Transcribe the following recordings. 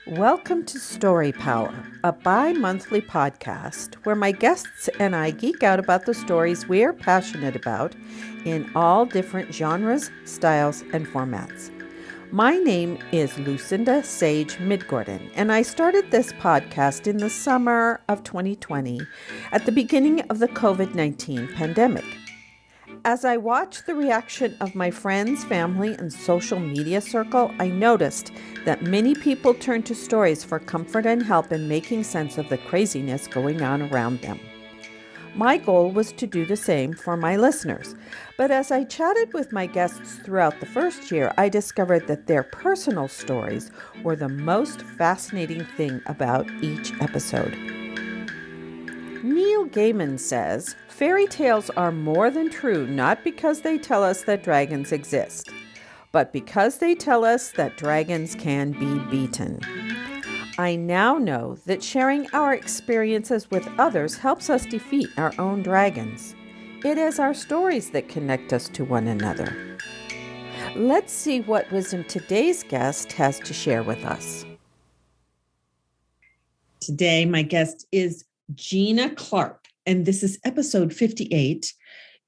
Welcome to Story Power, a bi-monthly podcast where my guests and I geek out about the stories we're passionate about in all different genres, styles, and formats. My name is Lucinda Sage-Midgorden, and I started this podcast in the summer of 2020 at the beginning of the COVID-19 pandemic. As I watched the reaction of my friends, family, and social media circle, I noticed that many people turned to stories for comfort and help in making sense of the craziness going on around them. My goal was to do the same for my listeners, but as I chatted with my guests throughout the first year, I discovered that their personal stories were the most fascinating thing about each episode. Neil Gaiman says, fairy tales are more than true not because they tell us that dragons exist, but because they tell us that dragons can be beaten. I now know that sharing our experiences with others helps us defeat our own dragons. It is our stories that connect us to one another. Let's see what wisdom today's guest has to share with us. Today, my guest is Gina Clark, and this is episode 58.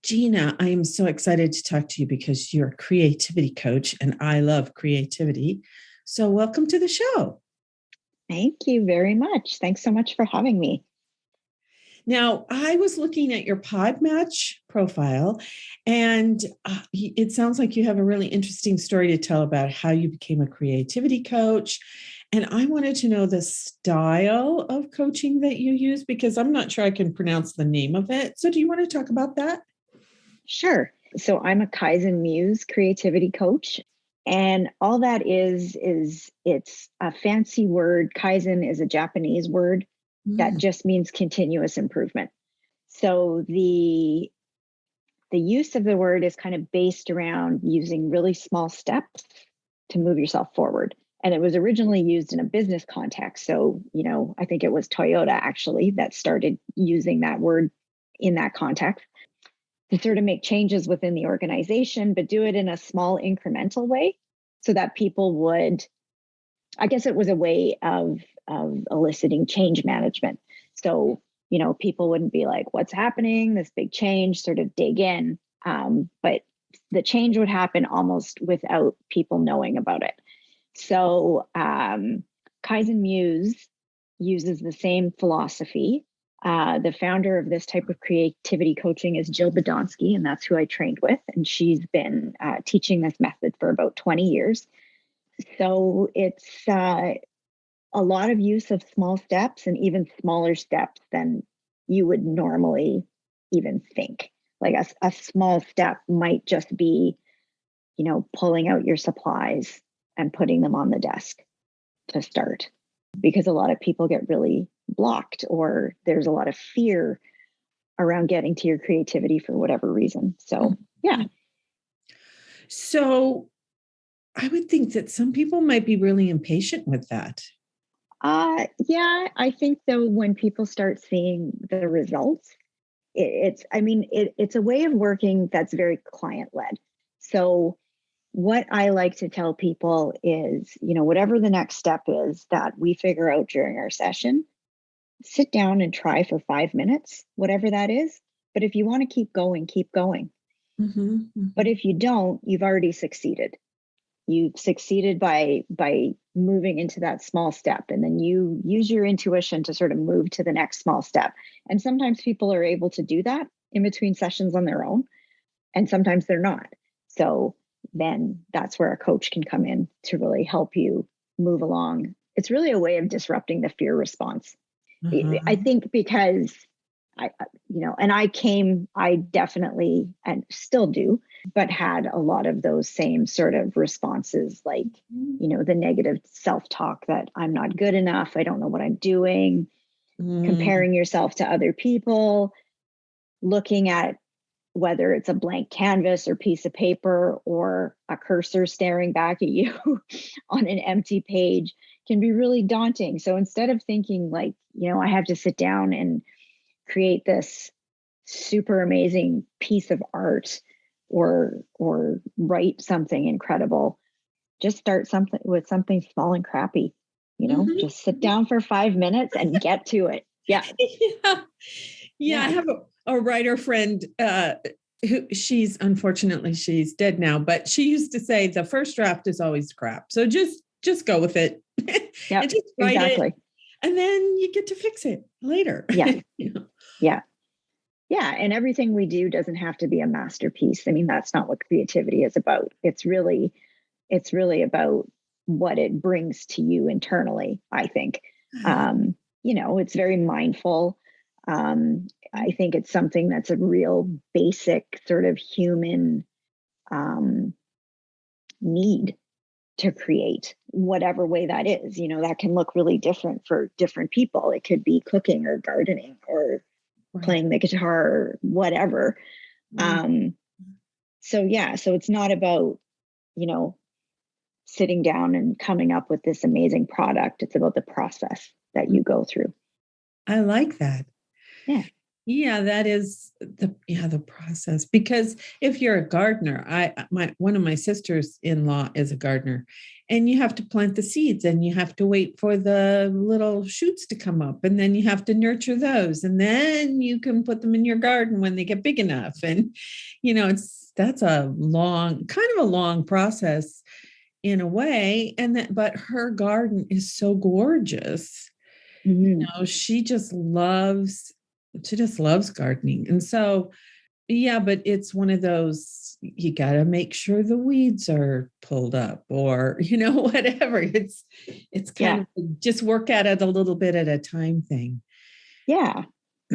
Gina, I am so excited to talk to you because you're a creativity coach, and I love creativity. So welcome to the show. Thank you very much. Thanks so much for having me. Now, I was looking at your Podmatch profile, and it sounds like you have a really interesting story to tell about how you became a creativity coach. And I wanted to know the style of coaching that you use because I'm not sure I can pronounce the name of it. So do you want to talk about that? Sure. So I'm a Kaizen Muse creativity coach. And all that is it's a fancy word. Kaizen is a Japanese word that just means continuous improvement. So the use of the word is kind of based around using really small steps to move yourself forward. And it was originally used in a business context. So, I think it was Toyota actually that started using that word in that context to sort of make changes within the organization, but do it in a small incremental way so that people would, I guess it was a way of eliciting change management. So, people wouldn't be like, what's happening? This big change, sort of dig in. But the change would happen almost without people knowing about it. So Kaizen Muse uses the same philosophy. The founder of this type of creativity coaching is Jill Badonsky, and that's who I trained with. And she's been teaching this method for about 20 years. So it's a lot of use of small steps and even smaller steps than you would normally even think. Like a small step might just be, pulling out your supplies and putting them on the desk to start, because a lot of people get really blocked or there's a lot of fear around getting to your creativity for whatever reason. So, yeah. So I would think that some people might be really impatient with that. Yeah, I think though, when people start seeing the results, it's a way of working that's very client led. So what I like to tell people is, whatever the next step is that we figure out during our session, sit down and try for 5 minutes, whatever that is. But if you want to keep going, keep going. But if you don't, you've already succeeded. You've succeeded by moving into that small step, and then you use your intuition to sort of move to the next small step. And sometimes people are able to do that in between sessions on their own, and sometimes they're not. So then that's where a coach can come in to really help you move along. It's really a way of disrupting the fear response. I think because I definitely, and still do, but had a lot of those same sort of responses, like, the negative self-talk that I'm not good enough, I don't know what I'm doing, comparing yourself to other people, looking at whether it's a blank canvas or piece of paper or a cursor staring back at you on an empty page can be really daunting. So instead of thinking like, I have to sit down and create this super amazing piece of art or write something incredible, just start something with something small and crappy Mhm. Just sit down for 5 minutes and get to it. Yeah. Yeah. Yeah. I have a writer friend who unfortunately she's dead now, but she used to say the first draft is always crap. So just go with it Yep. and just write Exactly. it. And then you get to fix it later. Yeah. Yeah. Yeah. And everything we do doesn't have to be a masterpiece. I mean, that's not what creativity is about. It's really about what it brings to you internally, I think. It's very mindful. I think it's something that's a real basic sort of human need to create, whatever way that is. That can look really different for different people. It could be cooking or gardening or playing the guitar or whatever. So it's not about, sitting down and coming up with this amazing product. It's about the process that you go through. I like that. Yeah. Yeah, that is the process. Because if you're a gardener, one of my sisters-in-law is a gardener, and you have to plant the seeds and you have to wait for the little shoots to come up, and then you have to nurture those, and then you can put them in your garden when they get big enough. And that's a long process in a way. But her garden is so gorgeous. Mm-hmm. She just loves gardening. And so, yeah, but it's one of those, you got to make sure the weeds are pulled up or, whatever. It's kind of just work at it a little bit at a time thing. Yeah.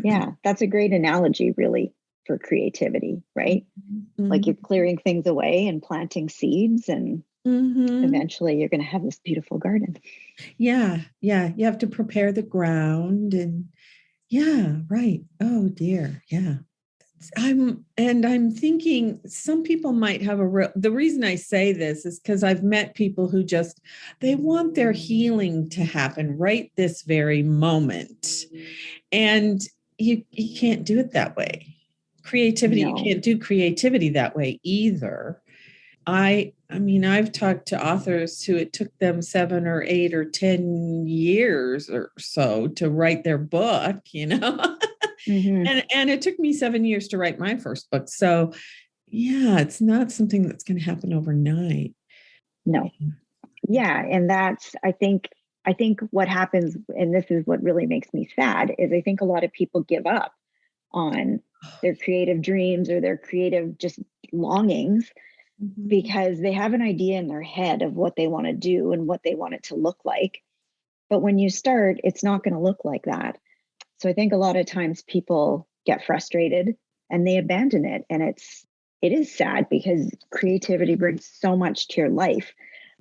Yeah. That's a great analogy, really, for creativity, right? Mm-hmm. Like you're clearing things away and planting seeds, and eventually you're going to have this beautiful garden. Yeah. Yeah. You have to prepare the ground and yeah, right. Oh dear. Yeah. I'm thinking some people might have the reason I say this is because I've met people who they want their healing to happen right this very moment. And you can't do it that way. Creativity, No. You can't do creativity that way either. I've talked to authors who it took them 7 or 8 or 10 years or so to write their book, Mm-hmm. and it took me 7 years to write my first book. So yeah, it's not something that's going to happen overnight. No. Yeah. And that's, I think what happens, and this is what really makes me sad, is I think a lot of people give up on their creative dreams or their creative just longings because they have an idea in their head of what they want to do and what they want it to look like. But when you start, it's not going to look like that. So I think a lot of times people get frustrated and they abandon it. And it is sad because creativity brings so much to your life.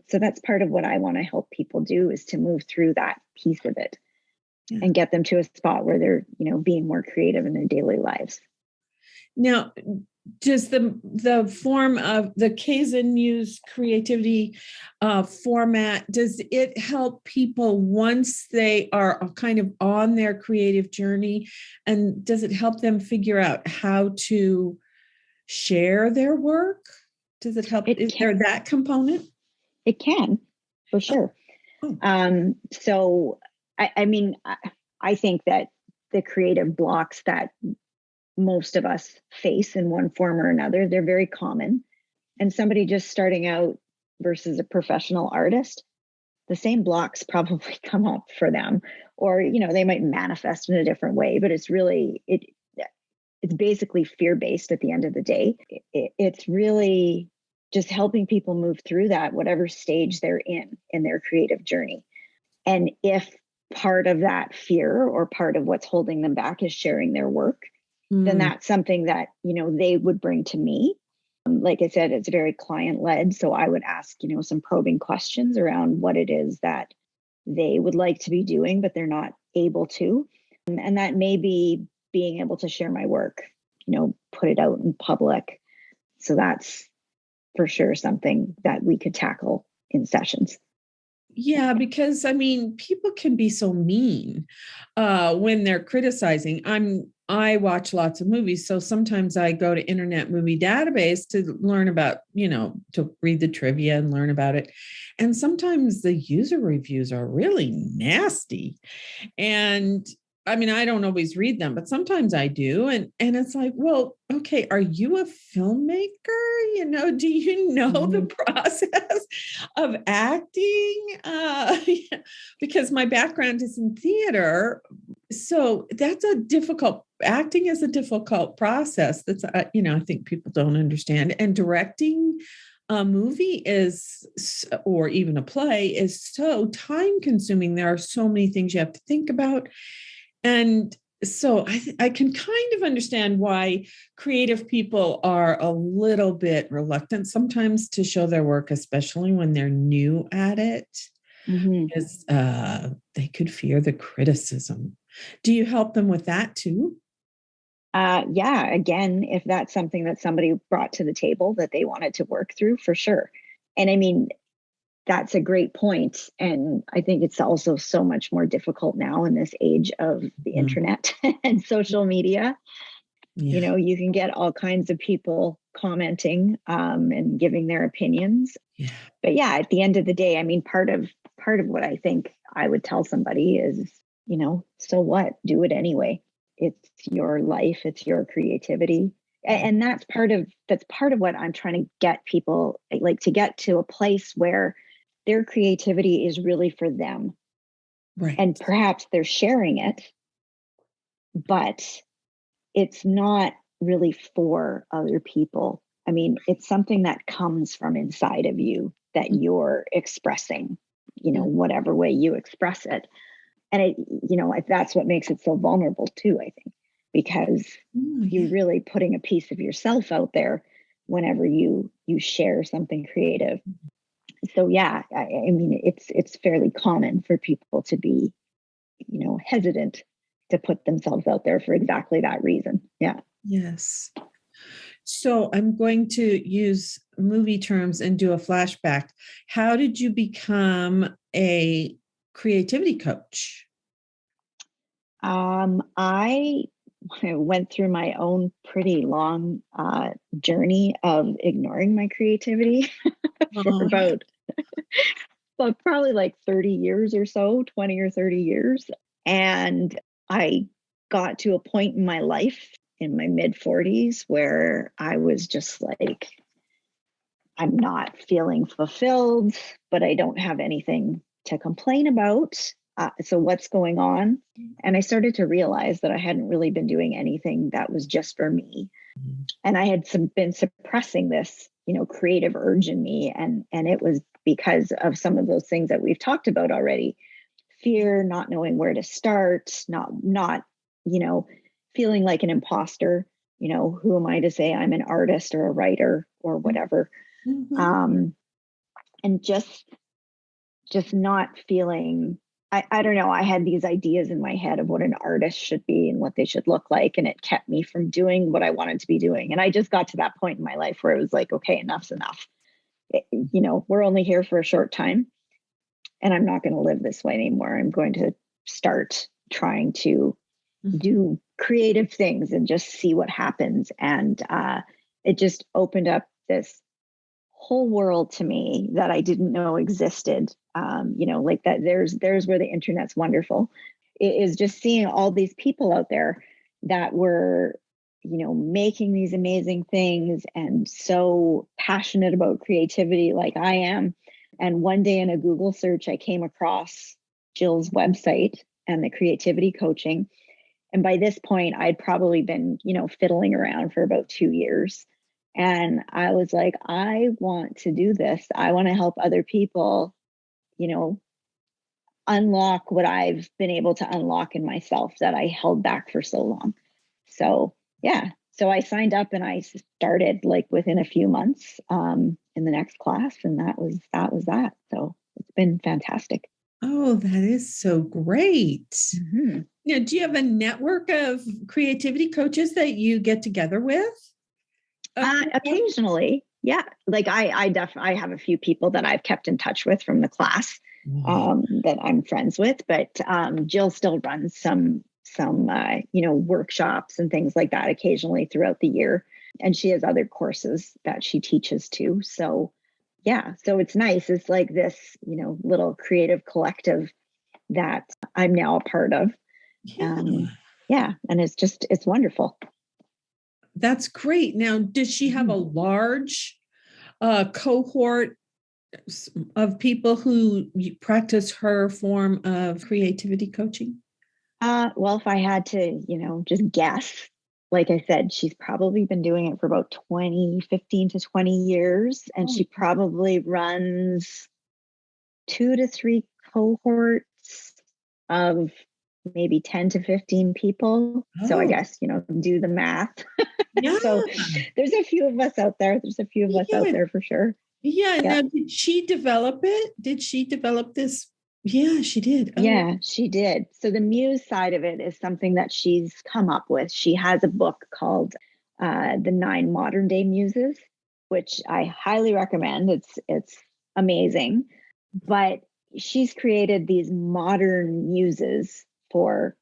So that's part of what I want to help people do, is to move through that piece of it and get them to a spot where they're, being more creative in their daily lives. Now, does the form of the Kaizen Muse creativity format, does it help people once they are kind of on their creative journey? And does it help them figure out how to share their work? Does it help? Is there that component? It can, for sure. Oh. So, I think that the creative blocks that most of us face in one form or another, they're very common. And somebody just starting out versus a professional artist, the same blocks probably come up for them, or, they might manifest in a different way, but it's really, it's basically fear-based at the end of the day. It's really just helping people move through that, whatever stage they're in their creative journey. And if part of that fear or part of what's holding them back is sharing their work, then that's something that, they would bring to me. Like I said, it's very client-led. So I would ask, some probing questions around what it is that they would like to be doing, but they're not able to. And that may be being able to share my work, put it out in public. So that's for sure something that we could tackle in sessions. Yeah, because I mean, people can be so mean when they're criticizing. I watch lots of movies, so sometimes I go to Internet Movie Database to learn about, to read the trivia and learn about it. And sometimes the user reviews are really nasty. And I mean, I don't always read them, but sometimes I do. And it's like, well, okay, are you a filmmaker? Do you know the process of acting? Because my background is in theater. So that's acting is a difficult process. That's, I think people don't understand. And directing a movie or even a play is so time consuming. There are so many things you have to think about. And so I can kind of understand why creative people are a little bit reluctant sometimes to show their work, especially when they're new at it, because they could fear the criticism. Do you help them with that too? Yeah, again, if that's something that somebody brought to the table that they wanted to work through, for sure. And I mean, that's a great point. And I think it's also so much more difficult now in this age of the internet and social media. Yeah. You can get all kinds of people commenting and giving their opinions. Yeah. But yeah, at the end of the day, I mean, part of what I think I would tell somebody is, so what? Do it anyway. It's your life. It's your creativity. And that's part of what I'm trying to get people, like, to get to a place where their creativity is really for them. Right. And perhaps they're sharing it, but it's not really for other people. I mean, it's something that comes from inside of you that you're expressing, whatever way you express it. And that's what makes it so vulnerable too, I think, because you're really putting a piece of yourself out there whenever you share something creative. So yeah, I mean, it's fairly common for people to be, hesitant to put themselves out there for exactly that reason. Yeah. Yes. So I'm going to use movie terms and do a flashback. How did you become a creativity coach? I went through my own pretty long journey of ignoring my creativity for about probably like 30 years or so, 20 or 30 years. And I got to a point in my life in my mid 40s where I was just like, I'm not feeling fulfilled, but I don't have anything to complain about. So what's going on? And I started to realize that I hadn't really been doing anything that was just for me. And I had been suppressing this, creative urge in me. And it was because of some of those things that we've talked about already. Fear, not knowing where to start, not, feeling like an imposter. Who am I to say I'm an artist or a writer or whatever? And just not feeling, I don't know. I had these ideas in my head of what an artist should be and what they should look like. And it kept me from doing what I wanted to be doing. And I just got to that point in my life where it was like, okay, enough's enough. We're only here for a short time and I'm not going to live this way anymore. I'm going to start trying to do creative things and just see what happens. And it just opened up this whole world to me that I didn't know existed. Like that there's where the internet's wonderful. It is just seeing all these people out there that were, making these amazing things and so passionate about creativity like I am. And one day in a Google search, I came across Jill's website and the creativity coaching. And by this point, I'd probably been, fiddling around for about 2 years. And I was like, I want to do this. I want to help other people, unlock what I've been able to unlock in myself that I held back for so long. So, yeah. So I signed up and I started like within a few months in the next class. And that was that. So it's been fantastic. Oh, that is so great. Do you have a network of creativity coaches that you get together with? Occasionally. Yeah. Like I have a few people that I've kept in touch with from the class. Wow. that I'm friends with. But Jill still runs some workshops and things like that occasionally throughout the year. And she has other courses that she teaches too. So yeah, so it's nice. It's like this, little creative collective that I'm now a part of. Yeah. Yeah. And it's wonderful. That's great. Now, does she have a large cohort of people who practice her form of creativity coaching? Well, if I had to, just guess, like I said, she's probably been doing it for about 15 to 20 years. And Oh, she probably runs 2 to 3 cohorts of maybe 10 to 15 people. So I oh, guess, do the math. yeah. So there's a few of us out there. There's a few of us out Yeah. there for sure. Yeah. Yeah. Now, did she develop it? Did she develop this? Yeah, she did. Oh, Yeah, she did. So the muse side of it is something that she's come up with. She has a book called The 9 Modern Day Muses, which I highly recommend. It's amazing. But she's created these modern muses for,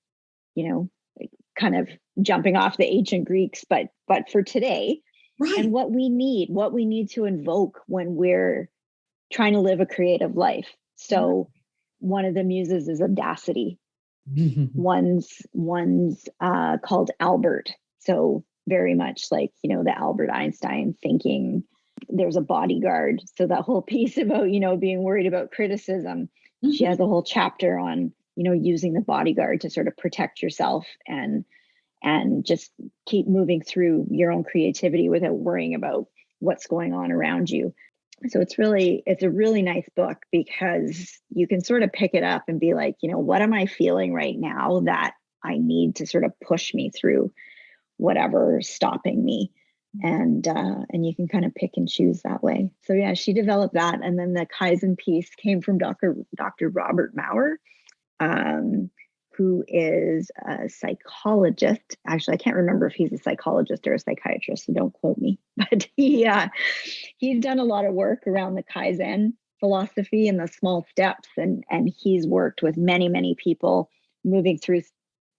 kind of jumping off the ancient Greeks, but for today, right. and what we need to invoke when we're trying to live a creative life. So one of the muses is audacity. One's called Albert. So very much like, the Albert Einstein thinking. There's a bodyguard. So that whole piece about, being worried about criticism, she has a whole chapter on, using the bodyguard to sort of protect yourself and just keep moving through your own creativity without worrying about what's going on around you. So it's a really nice book because you can sort of pick it up and be like, what am I feeling right now that I need to sort of push me through whatever's stopping me. And you can kind of pick and choose that way. So yeah, she developed that. And then the Kaizen piece came from Dr. Robert Maurer, who is a psychologist. Actually, I can't remember if he's a psychologist or a psychiatrist, so don't quote me. But he's done a lot of work around the Kaizen philosophy and the small steps, and he's worked with many, many people moving through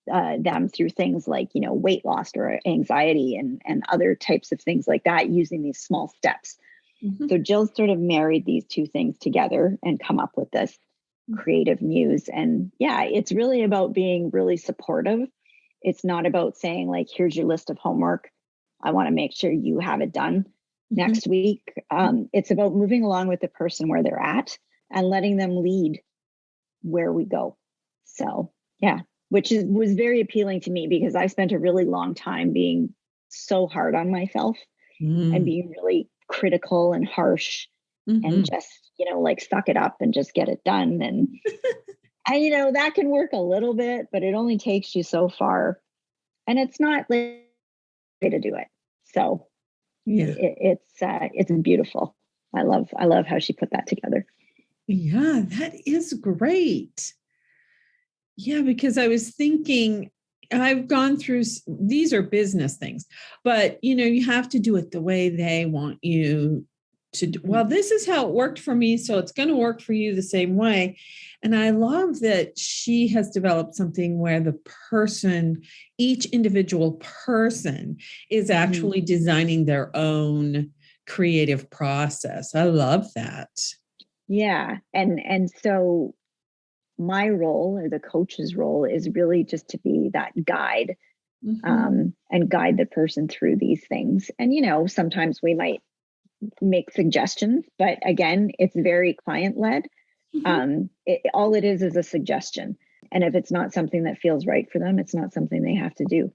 them through things like, weight loss or anxiety and other types of things like that using these small steps. So Jill sort of married these two things together and come up with this creative muse. And yeah, it's really about being really supportive. It's not about saying like, here's your list of homework. I want to make sure you have it done next week. It's about moving along with the person where they're at and letting them lead where we go. So yeah, which was very appealing to me because I spent a really long time being so hard on myself and being really critical and harsh and just, like suck it up and just get it done. And that can work a little bit, but it only takes you so far. And it's not like to do it. So yeah, it's beautiful. I love how she put that together. Yeah, that is great. Yeah, because I was thinking, I've gone through, these are business things, but you have to do it the way they want you to do. Well, this is how it worked for me, so it's going to work for you the same way. And I love that she has developed something where the person, each individual person, is actually designing their own creative process. I love that. Yeah. And so my role as a coach's role is really just to be that guide and guide the person through these things. And, sometimes we might make suggestions, but again, it's very client led. All it is a suggestion. And if it's not something that feels right for them, it's not something they have to do.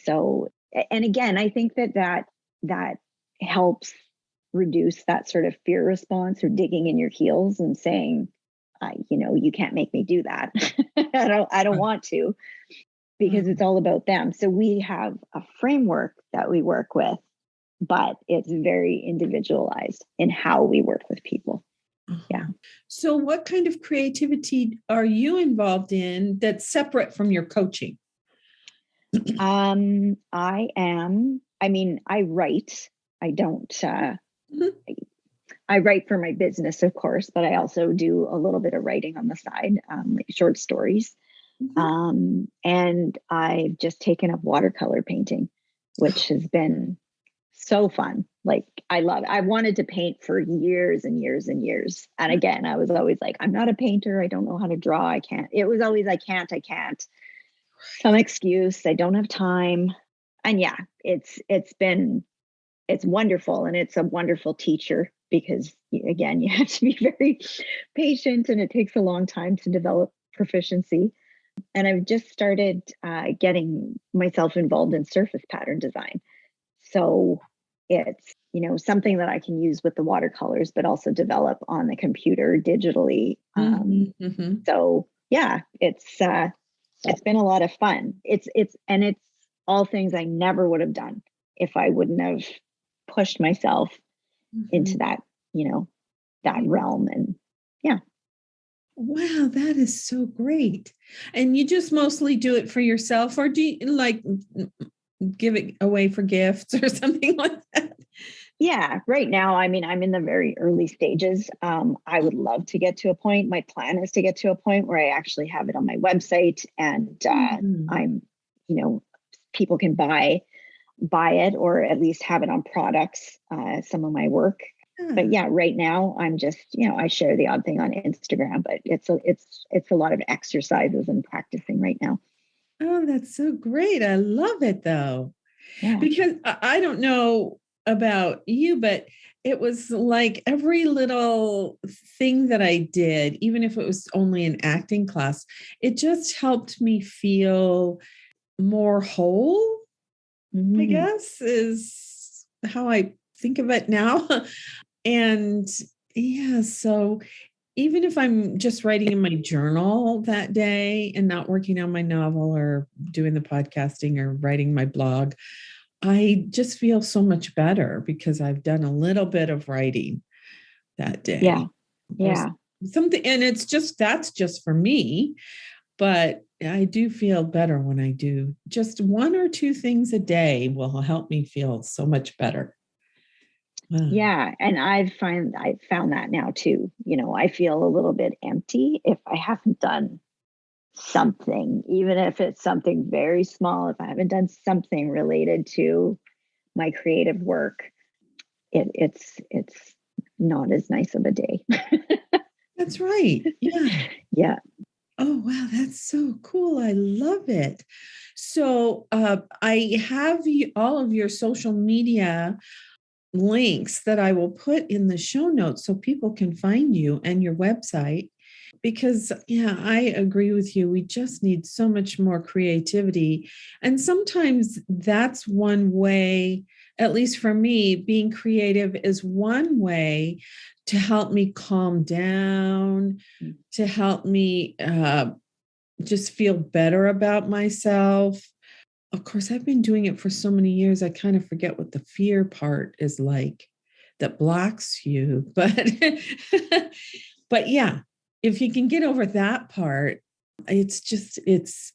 So, and again, I think that helps reduce that sort of fear response or digging in your heels and saying, you can't make me do that. I don't want to, because it's all about them. So we have a framework that we work with, but it's very individualized in how we work with people. Yeah. So what kind of creativity are you involved in that's separate from your coaching? I write. I don't, I write for my business, of course, but I also do a little bit of writing on the side, like short stories. And I've just taken up watercolor painting, which has been so fun. Like I wanted to paint for years and years and years. And again, I was always like, I'm not a painter. I don't know how to draw. I can't. It was always, I can't. Some excuse. I don't have time. And yeah, it's wonderful. And it's a wonderful teacher because again, you have to be very patient and it takes a long time to develop proficiency. And I've just started getting myself involved in surface pattern design. So it's, something that I can use with the watercolors, but also develop on the computer digitally. So yeah, it's been a lot of fun. It's all things I never would have done if I wouldn't have pushed myself into that, that realm. And yeah. Wow, that is so great. And you just mostly do it for yourself, or do you like give it away for gifts or something like that? Yeah, right now, I mean, I'm in the very early stages. I would love to get to a point. My plan is to get to a point where I actually have it on my website and I'm, people can buy it or at least have it on products, some of my work. But yeah, right now I'm just, I share the odd thing on Instagram, but it's a lot of exercises and practicing right now. Oh, that's so great. I love it though. Yeah. Because I don't know about you, but it was like every little thing that I did, even if it was only an acting class, it just helped me feel more whole, I guess, is how I think of it now. And yeah, so even if I'm just writing in my journal that day and not working on my novel or doing the podcasting or writing my blog, I just feel so much better because I've done a little bit of writing that day. Yeah. Yeah. Something, and that's just for me, but I do feel better when I do just one or two things a day will help me feel so much better. Wow. Yeah. And I've found that now too. I feel a little bit empty if I haven't done something, even if it's something very small. If I haven't done something related to my creative work, it's not as nice of a day. That's right. Yeah. Yeah. Oh, wow. That's so cool. I love it. So I have all of your social media links that I will put in the show notes so people can find you and your website. Because, yeah, I agree with you. We just need so much more creativity. And sometimes that's one way, at least for me, being creative is one way to help me calm down, to help me just feel better about myself. Of course, I've been doing it for so many years, I kind of forget what the fear part is like that blocks you. But yeah, if you can get over that part, it's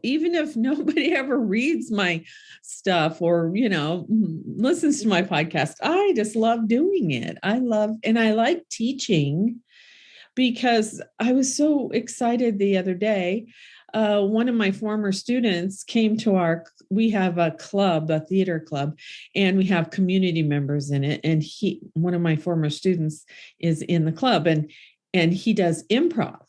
even if nobody ever reads my stuff or, listens to my podcast, I just love doing it. I like teaching because I was so excited the other day. One of my former students came to we have a club, a theater club, and we have community members in it. And one of my former students is in the club and he does improv.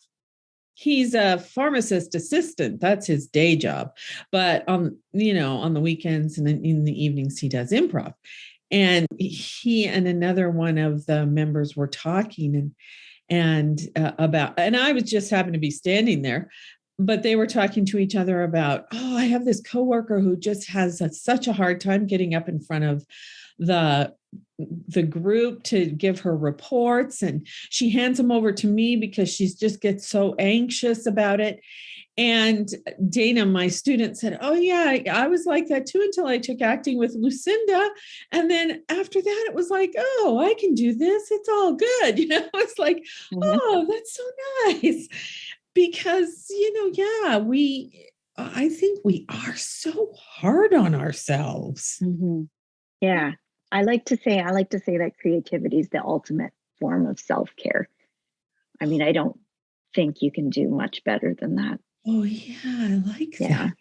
He's a pharmacist assistant. That's his day job. But on the weekends and in the evenings, he does improv. And he and another one of the members were talking and I was just happened to be standing there, but they were talking to each other about, I have this coworker who just has such a hard time getting up in front of the group to give her reports. And she hands them over to me because she just gets so anxious about it. And Dana, my student, said, oh, yeah, I was like that too until I took acting with Lucinda. And then after that, it was like, oh, I can do this. It's all good. It's like, oh, that's so nice. Because, I think we are so hard on ourselves. Mm-hmm. Yeah. I like to say that creativity is the ultimate form of self-care. I mean, I don't think you can do much better than that. Oh, yeah, I like Yeah. that.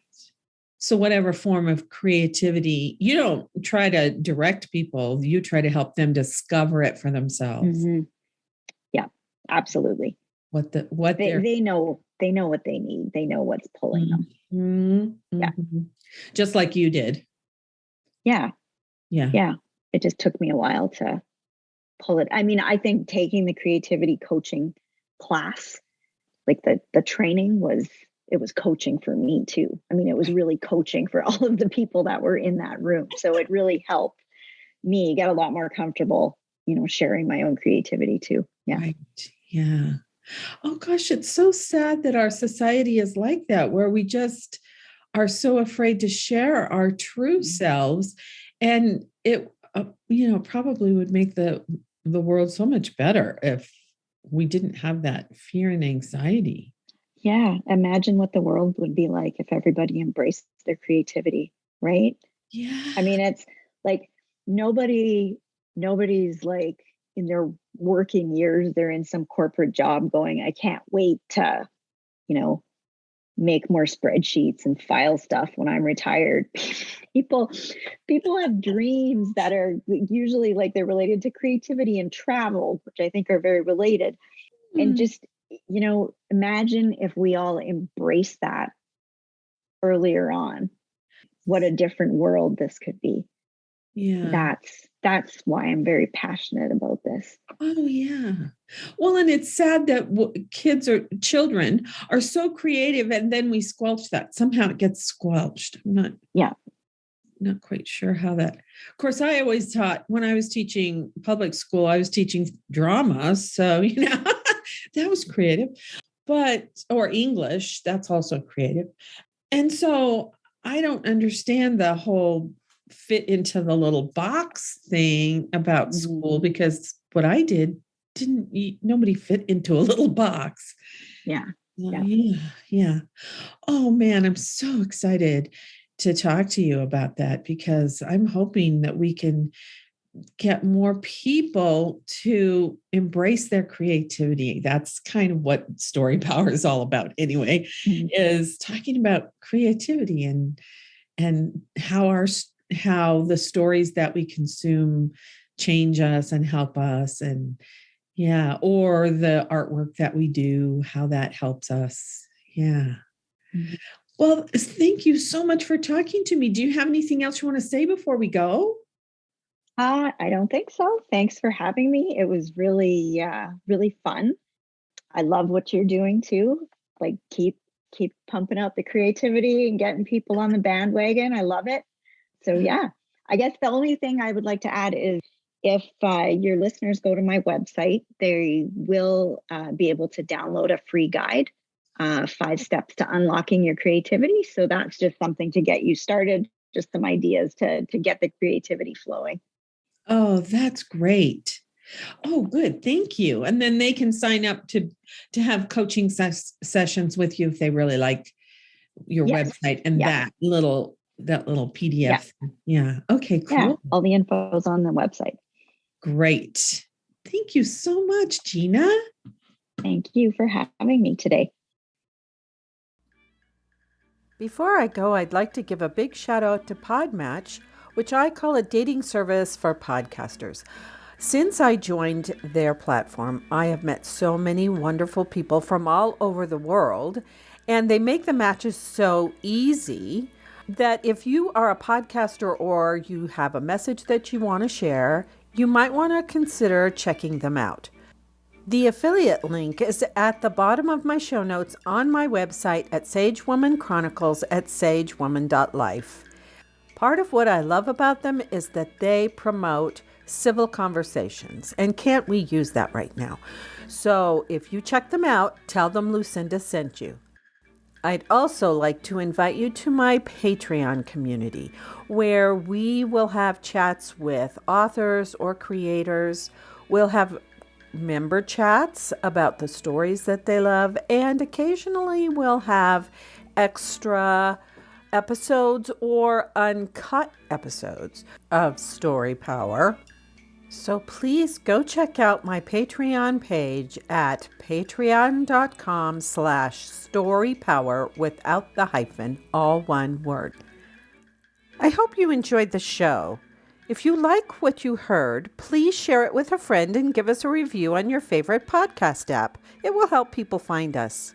So whatever form of creativity, you don't try to direct people, you try to help them discover it for themselves. Mm-hmm. Yeah, absolutely. What They know what they need. They know what's pulling them. Mm-hmm. Yeah. Just like you did. Yeah. Yeah. Yeah. It just took me a while to pull it. I mean, I think taking the creativity coaching class, like the training was coaching for me too. I mean, it was really coaching for all of the people that were in that room. So it really helped me get a lot more comfortable, sharing my own creativity too. Yeah. Right. Yeah. Oh gosh, it's so sad that our society is like that, where we just are so afraid to share our true selves. And it, probably would make the world so much better if we didn't have that fear and anxiety. Yeah. Imagine what the world would be like if everybody embraced their creativity, right? Yeah. I mean, it's like nobody's like in their working years, they're in some corporate job going, I can't wait to, make more spreadsheets and file stuff when I'm retired. people people have dreams that are usually like they're related to creativity and travel, which I think are very related. And just, imagine if we all embrace that earlier on, what a different world this could be. Yeah. That's why I'm very passionate about this. Oh, yeah. Well, and it's sad that kids or children are so creative and then we squelch that. Somehow it gets squelched. I'm not quite sure how that. Of course, I always taught when I was teaching public school, I was teaching drama. So, that was creative, or English, that's also creative. And so I don't understand the whole fit into the little box thing about school, because what I did nobody fit into a little box. Yeah. Yeah. Oh man, I'm so excited to talk to you about that, because I'm hoping that we can get more people to embrace their creativity. That's kind of what Story Power is all about anyway, is talking about creativity and how the stories that we consume change us and help us, and or the artwork that we do, how that helps us. Yeah. Well, thank you so much for talking to me. Do you have anything else you want to say before we go? I don't think so. Thanks for having me. It was really, really fun. I love what you're doing too. Like keep pumping out the creativity and getting people on the bandwagon. I love it. So yeah, I guess the only thing I would like to add is if your listeners go to my website, they will be able to download a free guide, 5 steps to unlocking your creativity. So that's just something to get you started, just some ideas to get the creativity flowing. Oh, that's great. Oh, good. Thank you. And then they can sign up to have coaching sessions with you if they really like your website and that little PDF. Yeah. Okay, cool. Yeah, all the info is on the website. Great. Thank you so much, Gina. Thank you for having me today. Before I go, I'd like to give a big shout out to Podmatch, which I call a dating service for podcasters. Since I joined their platform, I have met so many wonderful people from all over the world, and they make the matches so easy that if you are a podcaster or you have a message that you want to share, you might want to consider checking them out. The affiliate link is at the bottom of my show notes on my website at Sage-Woman Chronicles at sagewoman.life. Part of what I love about them is that they promote civil conversations, and can't we use that right now? So if you check them out, tell them Lucinda sent you. I'd also like to invite you to my Patreon community, where we will have chats with authors or creators. We'll have member chats about the stories that they love, and occasionally we'll have extra episodes or uncut episodes of Story Power. So please go check out my Patreon page at patreon.com/storypower without the hyphen, all one word. I hope you enjoyed the show. If you like what you heard, please share it with a friend and give us a review on your favorite podcast app. It will help people find us.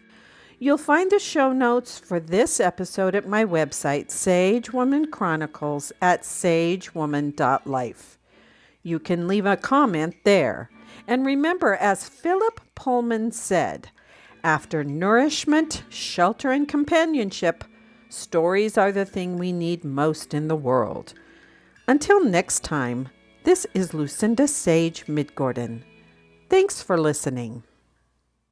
You'll find the show notes for this episode at my website, Sage Woman Chronicles, at sagewoman.life. You can leave a comment there. And remember, as Philip Pullman said, after nourishment, shelter, and companionship, stories are the thing we need most in the world. Until next time, this is Lucinda Sage-Midgorden. Thanks for listening.